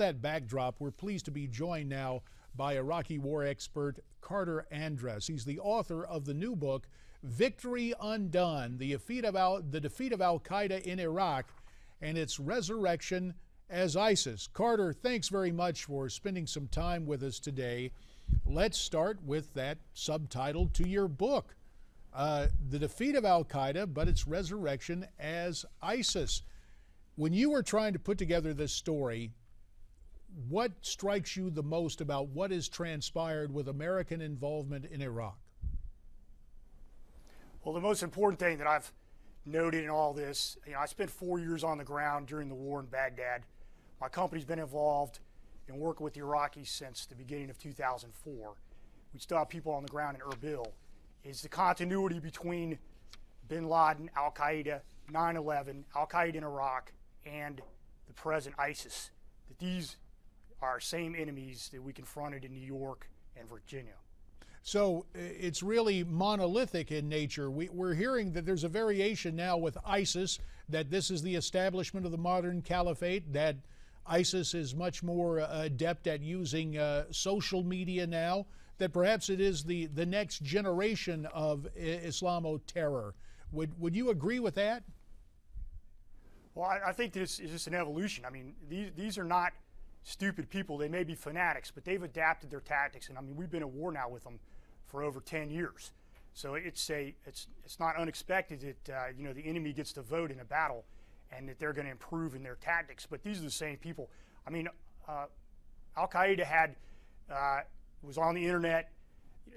that backdrop, we're pleased to be joined now by Iraqi war expert Carter Andress. He's the author of the new book, Victory Undone, the defeat of al-Qaida in Iraq and its resurrection as ISIS. Carter, thanks very much for spending some time with us today. Let's start with that subtitle to your book, The Defeat of al-Qaida, but its resurrection as ISIS. When you were trying to put together this story, what strikes you the most about what has transpired with American involvement in Iraq? Well, the most important thing that I've noted in all this, I spent 4 years on the ground during the war in Baghdad. My company's been involved in working with the Iraqis since the beginning of 2004. We still have people on the ground in Erbil. Is the continuity between bin Laden, al-Qaida, 9/11, al-Qaida in Iraq, and the present ISIS, that these are same enemies that we confronted in New York and Virginia. So it's really monolithic in nature. We're hearing that there's a variation now with ISIS, that this is the establishment of the modern caliphate, that ISIS is much more adept at using social media now, that perhaps it is the next generation of Islamo-terror. Would you agree with that? Well, I think this is just an evolution. I mean, these are not stupid people. They may be fanatics, but they've adapted their tactics. And I mean, we've been at war now with them for over 10 years. So it's not unexpected that the enemy gets to vote in a battle, and that they're going to improve in their tactics. But these are the same people. I mean, al-Qaida was on the internet.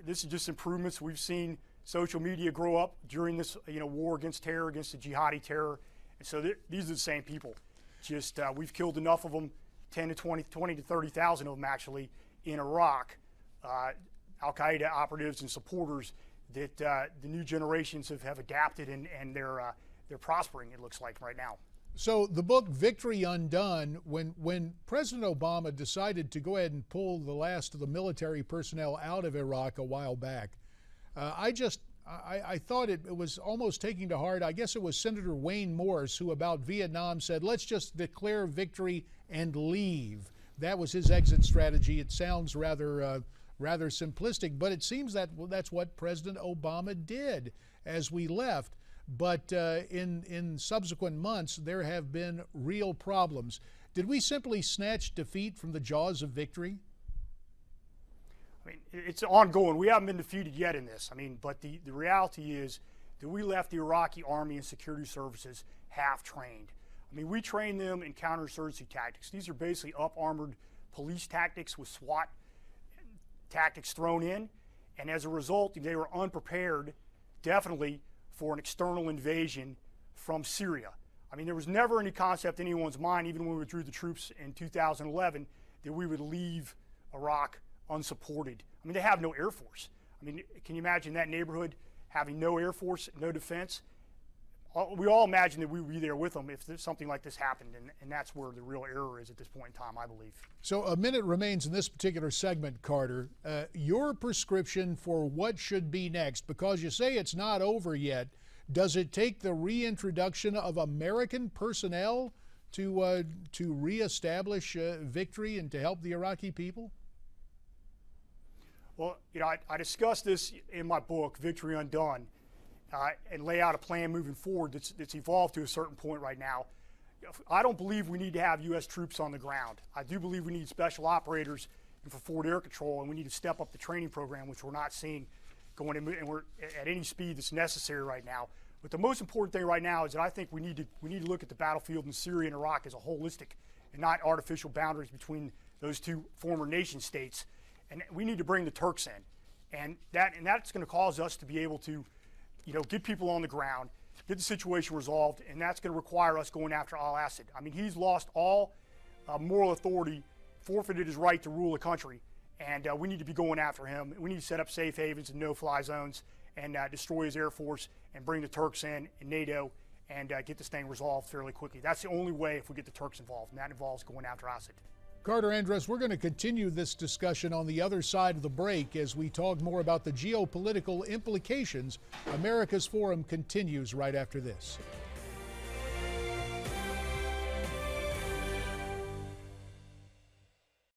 This is just improvements. We've seen social media grow up during this war against terror, against the jihadi terror. And so these are the same people. Just we've killed enough of them, 20 to 30,000 of them actually, in Iraq, al-Qaida operatives and supporters, that the new generations have adapted, and they're prospering, it looks like, right now. So the book Victory Undone, when President Obama decided to go ahead and pull the last of the military personnel out of Iraq a while back, I thought it was almost taking to heart. I guess it was Senator Wayne Morse who, about Vietnam, said, let's just declare victory and leave. That was his exit strategy. It sounds rather simplistic, but it seems that that's what President Obama did as we left. But in subsequent months, there have been real problems. Did we simply snatch defeat from the jaws of victory? I mean, it's ongoing. We haven't been defeated yet in this. I mean, but the reality is that we left the Iraqi army and security services half-trained. I mean, we trained them in counterinsurgency tactics. These are basically up-armored police tactics with SWAT tactics thrown in. And as a result, they were unprepared, definitely, for an external invasion from Syria. I mean, there was never any concept in anyone's mind, even when we withdrew the troops in 2011, that we would leave Iraq unsupported. I mean, they have no air force. I mean, can you imagine that neighborhood having no air force, no defense? We all imagine that we would be there with them if something like this happened, and that's where the real error is at this point in time, I believe. So a minute remains in this particular segment, Carter. Your prescription for what should be next, because you say it's not over yet, does it take the reintroduction of American personnel to reestablish victory and to help the Iraqi people? Well, I discussed this in my book, Victory Undone, and lay out a plan moving forward that's evolved to a certain point right now. I don't believe we need to have U.S. troops on the ground. I do believe we need special operators for forward air control, and we need to step up the training program, which we're not seeing going in, and we're at any speed that's necessary right now. But the most important thing right now is that I think we need to look at the battlefield in Syria and Iraq as a holistic, and not artificial boundaries between those two former nation states. And we need to bring the Turks in, and that's going to cause us to be able to, get people on the ground, get the situation resolved, and that's going to require us going after al-Assad. I mean, he's lost all moral authority, forfeited his right to rule a country, and we need to be going after him. We need to set up safe havens and no-fly zones, and destroy his air force, and bring the Turks in, and NATO, and get this thing resolved fairly quickly. That's the only way if we get the Turks involved, and that involves going after Assad. Carter Andress, we're going to continue this discussion on the other side of the break as we talk more about the geopolitical implications. America's Forum continues right after this.